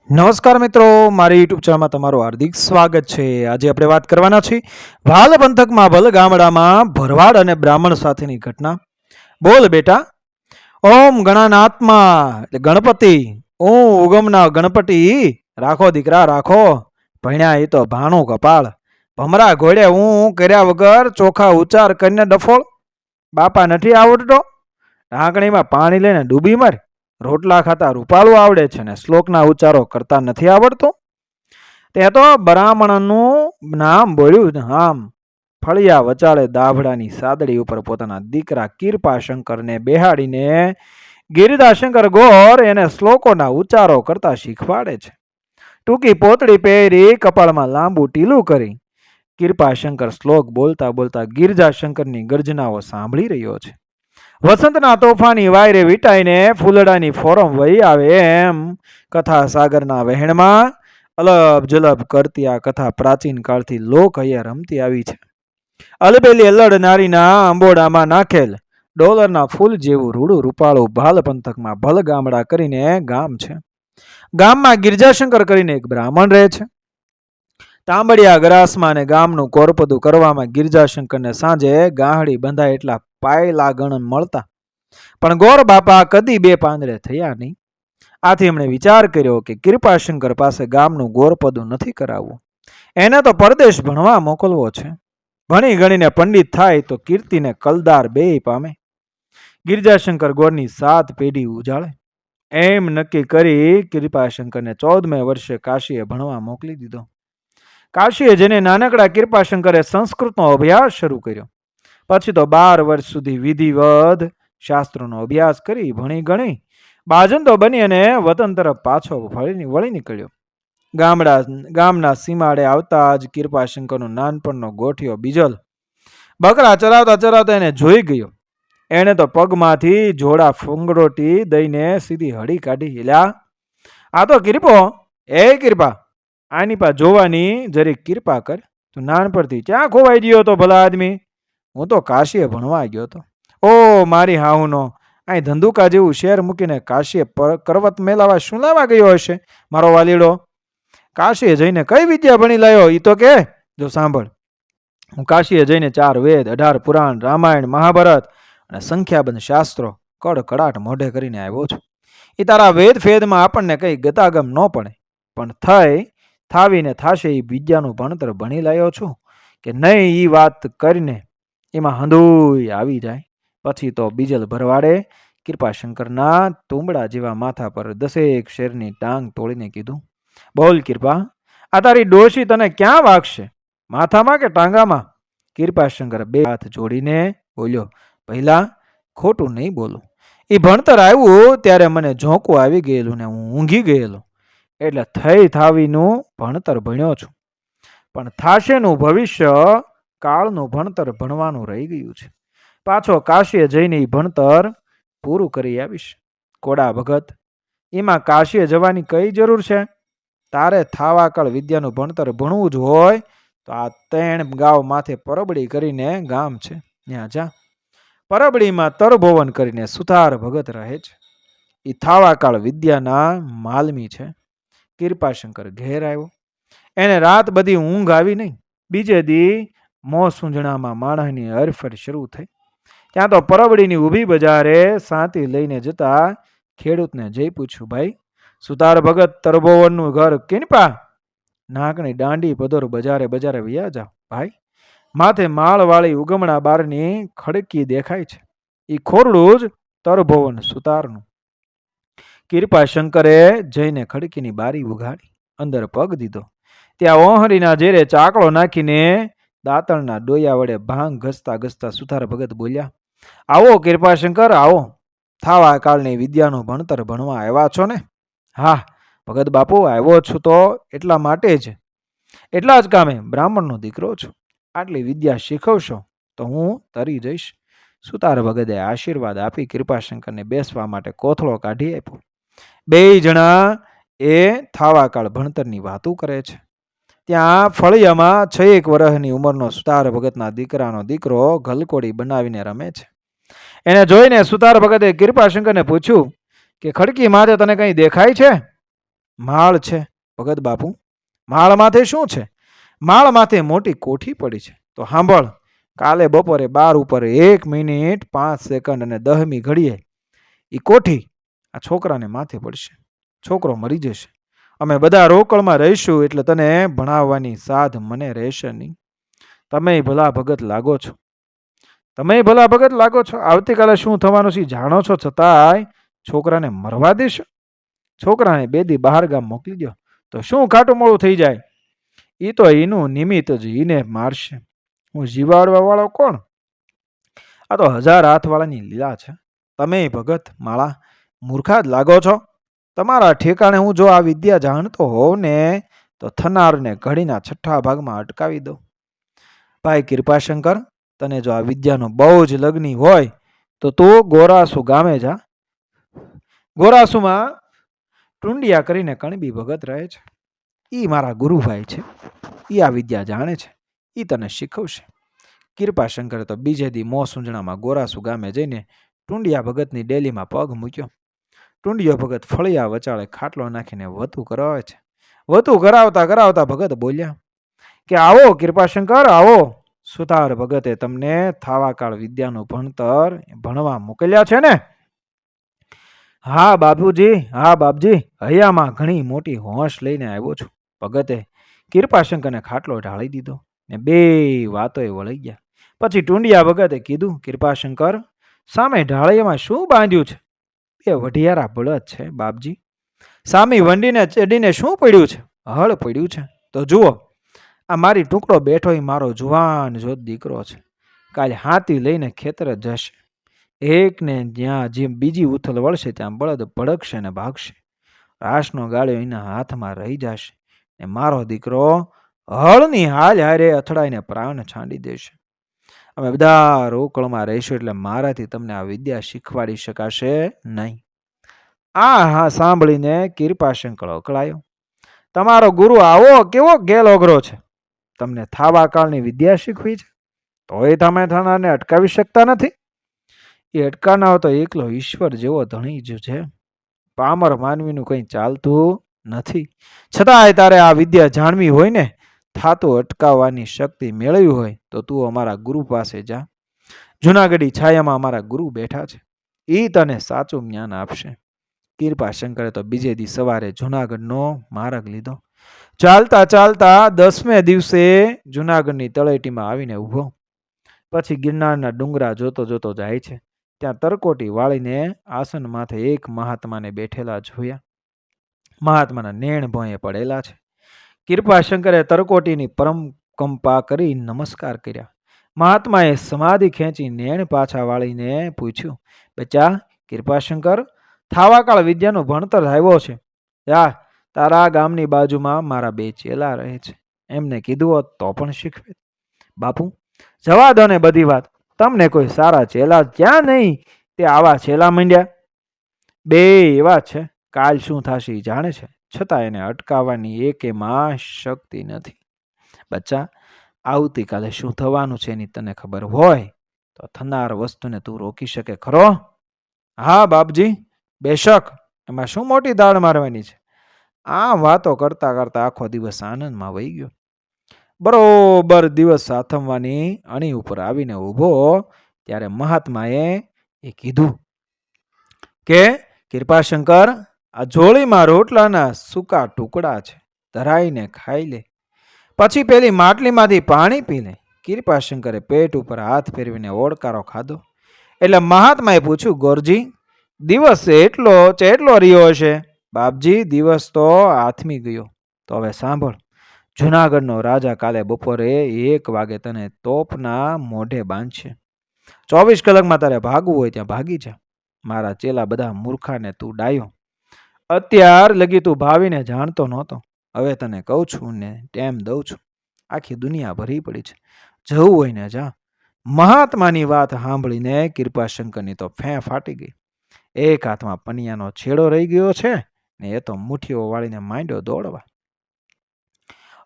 નમસ્કાર મિત્રો, મારી યુટ્યુબ ચેનલમાં તમારું હાર્દિક સ્વાગત છે. આજે આપણે વાત કરવાના છીએ ભાલ પંથકમાં ભલ ગામડામાં ભરવાડ અને બ્રાહ્મણ સાથેની ઘટના. બોલ બેટા. ઓમ ગણાનાથમાં એટલે ગણપતિ, હું ઉગમના ગણપતિ, રાખો દીકરા રાખો. ભણ્યા એ તો ભાણું કપાળ, ભમરા ઘોડે હું કર્યા વગર ચોખા ઉચ્ચાર કરીને ડફોળ. બાપા નથી આવડતો, ઢાંકણીમાં પાણી લઈને ડૂબી માર. રોટલા ખાતા રૂપાળું આવડે છે ને શ્લોકના ઉચ્ચારો કરતા નથી આવડતું. તે તો બ્રાહ્મણનું નામ બોલ્યું. આમ ફળિયા વચાળે દાભડાની સાદડી ઉપર પોતાના દીકરા કિરપાશંકરને બેહાડીને ગિરિદાશંકર ગોર એને શ્લોકોના ઉચ્ચારો કરતા શીખવાડે છે. ટૂંકી પોતળી પહેરી, કપાળમાં લાંબુ ટીલું કરી કિરપાશંકર શ્લોક બોલતા બોલતા ગિરિજાશંકરની ગર્જનાઓ સાંભળી રહ્યો છે. વસંતના તોફાની વાયરે વીટાઈને ફૂલડાની ફોરમ વહી આવે એમ કથા સાગરના વહેણમાં અલબ જલબ કરતી આ કથા પ્રાચીન કાળથી લોક હૈયા રમતી આવી છે. અલબેલી અલ્લડ નારીના અંબોડામાં નાખેલ ડોલરના ફૂલ જેવું રૂડું રૂપાળું ભાલ પંથકમાં ભલ ગામડા કરીને ગામ છે. ગામમાં ગિરજાશંકર કરીને એક બ્રાહ્મણ રહે છે. તાંબડિયા ગ્રાસમાં અને ગામનું કોરપદું કરવામાં ગિરજાશંકરને સાંજે ગાહડી બંધાય એટલા પાયલા ગણ મળતા, પણ ગોર બાપા કદી બે પાંદડે થયા નહીં. આથી એમણે વિચાર કર્યો કે કિરપાશંકર પાસે ગામનું ગોરપદું નથી કરાવવું, એને તો પરદેશ ભણવા મોકલવો છે. ભણી ગણીને પંડિત થાય તો કીર્તિને કલદાર બે પામે, ગિરજાશંકર ગોરની 7 પેઢી ઉજાળે. એમ નક્કી કરી કિરપાશંકરને 14મે વર્ષે કાશીએ ભણવા મોકલી દીધો. કાશીએ જેને નાનકડા કિરપાશંકરે સંસ્કૃતનો અભ્યાસ શરૂ કર્યો. પછી તો 12 વર્ષ સુધી વિધિવત શાસ્ત્રોનો અભ્યાસ કરી ભણી ગણી બાજંતો બની અને વતન તરફ પાછો વળી નીકળ્યો. ગામના સીમાડે આવતા જ કિરપાશંકરનો નાનપણનો ગોઠિયો બીજલ બકરા ચરાવતા ચરાવતા એને જોઈ ગયો. એને તો પગમાંથી જોડા ફુંગરોટી દઈને સીધી હળી કાઢી. હિલ્યા, આ તો કિરપો, એ કિરપા, આની પા જોવાની જરી કિરપા કર. તું નાનપણથી ક્યાં ખોવાઈ ગયો તો ભલા આદમી? હું તો કાશીએ ભણવા ગયો હતો. ઓ મારી હાહુનો, અહીં ધંધુકા જેવું શહેર મૂકીને કાશીએ કરવત મેલાવા શું લાવવા ગયો હશે મારો વાલીડો? કાશીએ જઈને કઈ વિદ્યા ભણી લાયો એ તો કે. જો સાંભળ, હું કાશીએ જઈને 4 વેદ, 18 પુરાણ, રામાયણ, મહાભારત અને સંખ્યાબંધ શાસ્ત્રો કડકડાટ મોઢે કરીને આવ્યો છું. એ તારા વેદ ફેદમાં આપણને કઈ ગતાગમ ન પડે, પણ થાવીને થાશે એ વિદ્યાનું ભણતર ભણી લાયો છું કે નહીં એ વાત કરીને એમાં હંધુય આવી જાય. પછી તો બીજલ ભરવાડે કિરપાશંકરના તુંબડા જેવા માથા પર 10 શેરની ટાંગ તોડીને કીધું, બોલ કિરપા, આ તારી ડોશી તને ક્યાં વાગશે, માથામાં કે ટાંગામાં? કિરપાશંકર 2 હાથ જોડીને બોલ્યો, પહેલા ખોટું નહીં બોલું. એ ભણતર આવ્યું ત્યારે મને ઝોંકું આવી ગયેલું ને હું ઊંઘી ગયેલો, એટલે થાવીનું ભણતર ભણ્યો છું. પણ થાશેનું ભવિષ્ય કાળનું ભણતર ભણવાનું રહી ગયું છે. પાછો કાશીએ જઈને એ ભણતર પૂરું કરી આવીશ. કોડા ભગત, એમાં કાશીએ જવાની કઈ જરૂર છે? તારે થાવાકાળ વિદ્યાનું ભણતર ભણવું જ હોય તો આ 3 ગાવ માથે પરબડી કરીને ગામ છે, ત્યાં જા. પરબડીમાં તરભોવન કરીને સુથાર ભગત રહે છે. એ થાવાકાળ વિદ્યાના માલમી છે. કિરપાશંકર ઘેર આવ્યો. એને રાત બધી ઊંઘ આવી નહીં. બીજે દી મોં સૂંજણામાં માણસની હરફર શરૂ થઈ. ત્યાં તો પરબડીની ઊભી બજારે સાંતી લઈને જતા ખેડૂતને જઈ પૂછ્યું, ભાઈ, સુતાર ભગત તરભોવનનું ઘર કિનપા? નાકની દાંડી પદોર બજારે બજારે વ્યા જાઓ ભાઈ, માથે માળવાળી ઉગમણા બારની ખડકી દેખાય છે, એ ખોરડું જ તરભોવન સુતારનું. કિરપાશંકરે જઈને ખડકીની બારી ઉઘાડી, અંદર પગ દીધો. ત્યાં ઓહરીના ઝેરે ચાકડો નાખીને દાંતણના ડોયા વડે ભાંગ ઘસતા ઘસતા સુથાર ભગત બોલ્યા, આવો કિરપાશંકર, આવો. થાવા કાળની વિદ્યાનું ભણતર ભણવા આવ્યા છો ને? હા ભગત બાપુ, આવ્યો છું તો એટલા માટે જ, એટલા જ કામે બ્રાહ્મણનો દીકરો છું. આટલી વિદ્યા શીખવશો તો હું તરી જઈશ. સુતાર ભગતે આશીર્વાદ આપી કિરપાશંકરને બેસવા માટે કોથળો કાઢી આપ્યો. 2 જણા એ થાવાકાળ ભણતરની વાતો કરે છે. ત્યાં ફળિયામાં 6 વર્ષની ઉંમરનો સુતાર ભગતના દીકરાનો દીકરો ગલકોડી બનાવીને રમે છે. એને જોઈને સુતાર ભગતે કિરપાશંકરને પૂછ્યું કે ખડકી માથે તને કંઈ દેખાય છે? માળ છે ભગત બાપુ. માળ માથે શું છે? માળ માથે મોટી કોઠી પડી છે. તો સાંભળ, કાલે બપોરે 12 ઉપર 1 મિનિટ 5 સેકન્ડ અને 10મી ઘડીએ એ કોઠી આ છોકરાને માથે પડશે. છોકરો મરી જશે. અમે બધા રોકડમાં રહીશું એટલે તને ભણાવવાની સાધ મને રહેશે નહીં. તમે ભલા ભગત લાગો છો. આવતીકાલે શું થવાનું છે જાણો છો, છતાંય છોકરાને મરવા દેશો? છોકરાને 2 દી બહાર ગામ મોકલી દો તો શું ખાટું મોડું થઈ જાય? એ તો એનું નિમિત્ત જ એને મારશે. હું જીવાડવા વાળો કોણ? આ તો 1000 હાથવાળાની લીલા છે. તમે ભગત માળા મૂર્ખા જ લાગો છો. તમારા ઠેકાણે હું જો આ વિદ્યા જાણતો હોઉં ને તો થનારને ઘડીના 6ઠા ભાગમાં અટકાવી દઉં. ભાઈ કૃપાશંકર, તને જો આ વિદ્યાનો બહુ જ લગ્ની હોય તો તું ગોરાસુ ગામે જા. ગોરાસુમાં ટુંડિયા કરીને કણબી ભગત રહે છે. એ મારા ગુરુભાઈ છે. એ આ વિદ્યા જાણે છે. એ તને શીખવશે. કૃપાશંકરે તો બીજે દી મોસુંજણામાં ગોરાસુ ગામે જઈને ટુંડિયા ભગતની ડેલીમાં પગ મૂક્યો. ટુંડિયો ભગત ફળિયા વચાળે ખાટલો નાખીને વતું કરાવે છે. વતું કરાવતા કરાવતા ભગત બોલ્યા કે આવો કૃપાશંકર આવો. સુતાર ભગતે તમને થાવાકાળ વિદ્યાનું ભણતર ભણવા મોકલ્યા છે ને? હા બાપુજી, હા બાપજી, હૈયામાં ઘણી મોટી હોશ લઈને આવ્યો છું. ભગતે કૃપાશંકરને ખાટલો ઢાળી દીધો ને 2 વાતોએ વળી ગયા. પછી ટુંડિયા ભગતે કીધું, કૃપાશંકર, સામે ઢાળીમાં શું બાંધ્યું છે? 2 વઢિયારા બળદ છે બાપજી. સામી વંડીને ચડીને શું પડ્યું છે? હળ પડ્યું છે. તો જુઓ, આ મારી ટુકડો બેઠો એ મારો જુવાન જોત દીકરો છે. કાલે હાથી લઈને ખેતર જશે. એકને જ્યાં જેમ બીજી ઉથલ વળશે ત્યાં બળદ ભડકશે ને ભાગશે. રાસનો ગાળ્યો એના હાથમાં રહી જશે ને મારો દીકરો હળની હાલ હારે અથડાઈને પ્રાણ છાંડી દેશે. અમે બધા રોકડમાં રહીશું એટલે મારાથી તમને આ વિદ્યા શીખવાડી શકાશે નહીં. આ સાંભળીને કૃપાશંકર અકળાયો. તમારો ગુરુ આવો કેવો ગેલ ઓગરો છે? તમને થાવા કાળની વિદ્યા શીખવી છે તોય તમે થનારને અટકાવી શકતા નથી. એ અટકાવનાર તો એકલો ઈશ્વર જેવો ધણી જ છે. પામર માનવીનું કંઈ ચાલતું નથી. છતાંય તારે આ વિદ્યા જાણવી હોય ને, થાતું અટકાવવાની શક્તિ મેળવી હોય તો તું અમારા ગુરુ પાસે જા. જુનાગઢી છાયામાં અમારા ગુરુ બેઠા છે. એ તને સાચું જ્ઞાન આપશે. કૃપાશંકરે તો બીજે દી સવારે જુનાગઢનો માર્ગ લીધો. ચાલતા ચાલતા 10મે દિવસે જુનાગઢની તળેટીમાં આવીને ઊભો. પછી ગિરનારના ડુંગરા જોતો જોતો જાય છે. ત્યાં તરકોટી વાળીને આસન માથે એક મહાત્માને બેઠેલા જોયા. મહાત્માના નેણ ભોંયે પડેલા છે. કૃપાશંકરે તરકોટીની પરમકંપા કરી નમસ્કાર કર્યા. મહાત્માએ સમાધિ ખેંચી નેણ પાછા વાળીને પૂછ્યું, બચ્ચા કૃપાશંકર, થાવાકાળ વિદ્યાનું ભણતર આવ્યો છે. જા, તારા ગામની બાજુમાં મારા 2 ચેલા રહે છે. એમને કીધું હોત તો પણ શીખવે. બાપુ જવા દો ને બધી વાત. તમને કોઈ સારા ચેલા ક્યાં નહીં તે આવા ચેલા માંડ્યા. 2 એવા છે, કાલ શું થશે એ જાણે છે, છતાં એને અટકાવવાની એકેમાં શક્તિ નથી. બચ્ચા, આવતીકાલે શું થવાનું છે એની તને ખબર હોય તો થનાર વસ્તુને તું રોકી શકે ખરો? હા બાપજી, બેશક. એમાં શું મોટી દાળ મારવાની છે? આ વાતો કરતા કરતા આખો દિવસ આનંદમાં વહી ગયો. બરોબર દિવસ આથમવાની અણી ઉપર આવીને ઊભો ત્યારે મહાત્માએ કીધું કે કૃપાશંકર, આ જોળીમાં રોટલાના સૂકા ટુકડા છે, ધરાઈને ખાઈ લે. પછી પેલી માટલીમાંથી પાણી પી લે. કૃપાશંકરે પેટ ઉપર હાથ ફેરવીને ઓળકારો ખાધો. એટલે મહાત્માએ પૂછ્યું, ગોરજી, દિવસ એટલો રહ્યો હશે? બાપજી, દિવસ તો આથમી ગયો. તો હવે સાંભળ, જુનાગઢનો રાજા કાલે બપોરે 1 વાગે તને તોપના મોઢે બાંધશે. 24 કલાકમાં તારે ભાગવું હોય ત્યાં ભાગી જા. મારા ચેલા બધા મૂર્ખાને તું ડાયો. અત્યાર લગી તું ભાવીને જાણતો નહોતો. હવે તને કહું છું ને ટેમ દઉં છું. આખી દુનિયા ભરી પડી છે. જવું હોય ને જા. મહાત્માની વાત સાંભળીને કૃપાશંકરની તો ફેં ફાટી ગઈ. એક હાથમાં પનિયાનો છેડો રહી ગયો છે ને એ તો મુઠ્ઠીઓ વાળીને માંડ્યો દોડવા.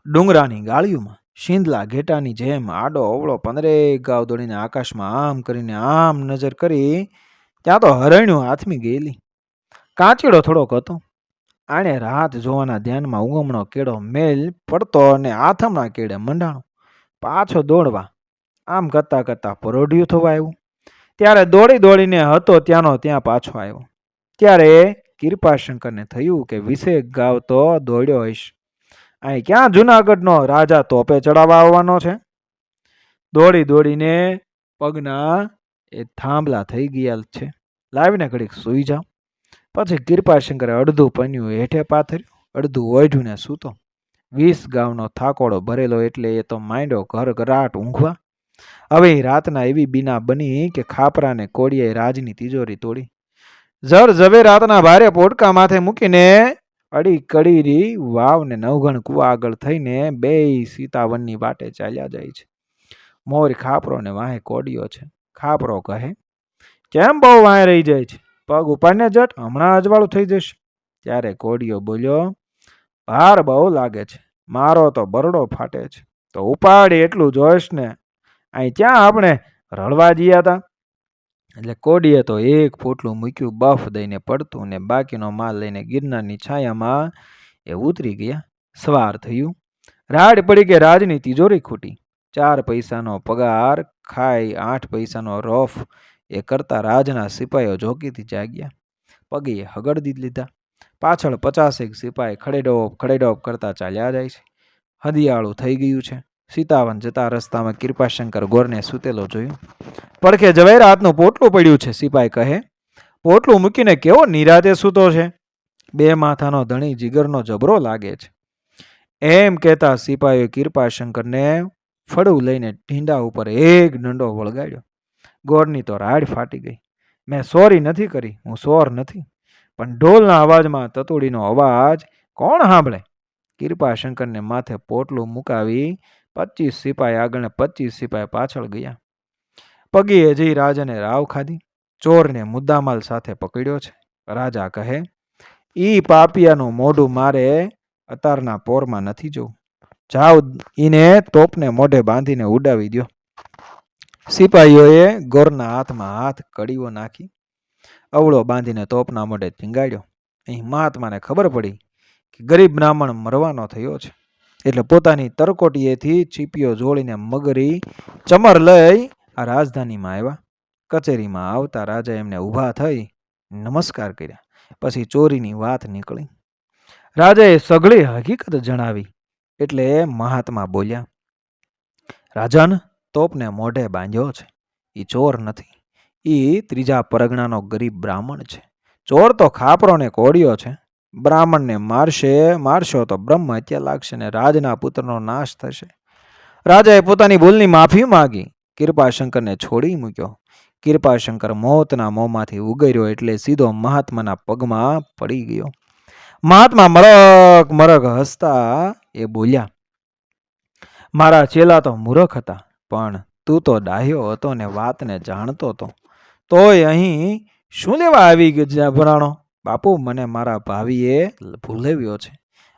ડુંગરાની ગાળીઓમાં શીંદલા ઘેટાની જેમ આડો અવળો 15 ગાવ દોડીને આકાશમાં આમ કરીને આમ નજર કરી ત્યાં તો હરણ્યું હાથમી ગયેલી. કાચીડો થોડોક હતો. આણે રાત જોવાના ધ્યાનમાં ઉગમણો કેળો મેલ પડતો અને આથમણા કેળે મંડાણો. પાછો દોડવા આમ કરતાં કરતાં પરોઢિયું થવા આવ્યું. ત્યારે દોડી દોડીને હતો ત્યાંનો ત્યાં પાછો આવ્યો. ત્યારે કૃપાશંકરને થયું કે વિશેષ ગાવ તો દોડ્યો હઈશ. અહીં ક્યાં જુનાગઢનો રાજા તોપે ચડાવવા આવવાનો છે? દોડી દોડીને પગના એ થાંભલા થઈ ગયા છે. લાવીને ઘડીક સૂઈ જાઓ. પછી કૃપાશંકરે અડધું પન્યું હેઠે પાથર્યું, અડધું ઓઢ્યું ને સૂતો. 20 ગાવનો થાકોડો ભરેલો એટલે એ તો માંડ્યો ઘરઘરાટ ઊંઘવા. હવે રાતના એવી બીના બની કે ખાપરાને કોડિયાએ રાજની તિજોરી તોડી. જર જવે રાતના ભારે પોટકા માથે મૂકીને અડી કડીરી વાવ ને નવઘણ કુવા આગળ થઈને બેય સીતાવનની વાટે ચાલ્યા જાય છે. મોર ખાપરો ને વાહે કોડિયો છે. ખાપરો કહે, કેમ બહુ વાંહે રહી જાય છે? પગ ઉપાડને જટ, હમણાં અજવાળું થઈ જશે. ત્યારે કોડિયો બોલ્યો, ભાર બહુ લાગે છે, મારો તો બરડો ફાટે છે. તો ઉપાડી એટલું જોઈશ ને. અહીં ક્યાં આપણે રળવા ગયા હતા? એટલે કોડીએ તો એક પોટલું મૂક્યું બફ દઈને પડતું ને બાકીનો માલ લઈને ગિરનારની છાયામાં એ ઉતરી ગયા. સવાર થયું. રાડ પડી કે રાજની તિજોરી ખૂટી. 4 પૈસાનો પગાર ખાઈ 8 પૈસાનો રોફ એ કરતા રાજના સિપાહીઓ જોગીથી જાગ્યા. પગીએ હગડદી લીધા. પાછળ 50 સિપાહી ખડેડોપ કરતા ચાલ્યા જાય છે. હદિયાળું થઈ ગયું છે. સીતાવન જતા રસ્તામાં કૃપાશંકર ગોરને સૂતેલો જોયું. પડખે જવેરાતનું પોટલું પડ્યું છે. સિપાઈ કહે, પોટલું મૂકીને કેવો નિરાતે સૂતો છે? 2 માથાનો ધણી જીગરનો જબરો લાગે છે. એમ કહેતા સિપાહીએ કૃપાશંકરને ફળું લઈને ઢીંડા ઉપર એક દંડો વળગાડ્યો. ગોરની તો રાડ ફાટી ગઈ. મેં સોરી નથી કરી, હું સોર નથી, પણ ઢોલના અવાજમાં તતુડીનો અવાજ કોણ સાંભળે? કૃપાશંકરને માથે પોટલું મુકાવી 25 સિપાઈ આગળ ને 25 સિપાઈ પાછળ ગયા. પગીએ જઈ રાજાને રાવ ખાધી. ચોરને મુદ્દામાલ સાથે પકડ્યો છે. રાજા કહે, ઈ પાપિયાનું મોઢું મારે અતારના પોરમાં નથી જોવું. જાઓ ઈને તોપને મોઢે બાંધીને ઉડાવી દો. સિપાહીઓએ ગોરના હાથમાં હાથ કડીઓ નાખી અવળો બાંધીને તોપના મોઢે ટીંગાડ્યો. અહીં મહાત્માને ખબર પડી કે ગરીબ બ્રાહ્મણ મરવાનો થયો છે. એટલે પોતાની તરકોટીએથી ચીપીઓ જોડીને મગરી ચમર લઈ આ રાજધાનીમાં આવ્યા. કચેરીમાં આવતા રાજા એમને ઊભા થઈ નમસ્કાર કર્યા. પછી ચોરીની વાત નીકળી. રાજાએ સઘળી હકીકત જણાવી. એટલે મહાત્મા બોલ્યા, રાજન, તોપને મોઢે બાંધ્યો છે. એ ચોર નથી, એ 3જા પરગણાનો ગરીબ બ્રાહ્મણ છે. ચોર તો ખાપરો ને કોડિયો છે. બ્રાહ્મણને મારશો તો બ્રહ્મ હત્યા લાગશે ને રાજના પુત્રનો નાશ થશે. રાજાએ પોતાની ભૂલની માફી માગી. કૃપાશંકરને છોડી મૂક્યો. કૃપાશંકર મોતના મોંમાંથી ઉગર્યો એટલે સીધો મહાત્માના પગમાં પડી ગયો. મહાત્મા મરક મરક હસતા એ બોલ્યા, મારા ચેલા તો મૂર્ખ હતા, પણ તું તો ડાહ્યો હતો ને વાતને જાણતો હતો. તોય અહીં શું લેવા આવી ગયો ભરાણો? બાપુ, મને મારા ભાવીએ ભૂલેવ્યો છે.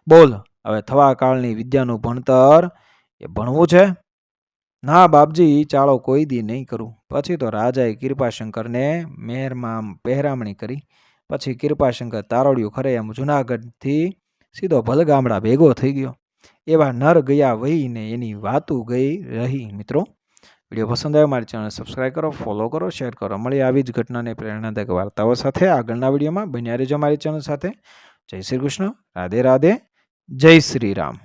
બોલ, હવે થવા કાળની વિદ્યાનું ભણતર એ ભણવું છે? ના બાપજી, ચાળો કોઈ દી નહીં કરું. પછી તો રાજાએ કૃપાશંકરને મહેરમાં પહેરામણી કરી. પછી કૃપાશંકર તારોડિયું ખરે એમ જુનાગઢથી સીધો ભલગામડા ભેગો થઈ ગયો. એવા નર ગયા વહીને એની વાતું ગઈ રહી. મિત્રો, વિડીયો પસંદ આવ્યો મારી ચેનલ સબસ્ક્રાઈબ કરો, ફોલો કરો, શેર કરો. મળીએ આવી જ ઘટનાને પ્રેરણાદાયક વાર્તાઓ સાથે આગળના વિડીયોમાં. બન્યા રહેજો મારી ચેનલ સાથે. જય શ્રી કૃષ્ણ. રાધે રાધે. જય શ્રી રામ.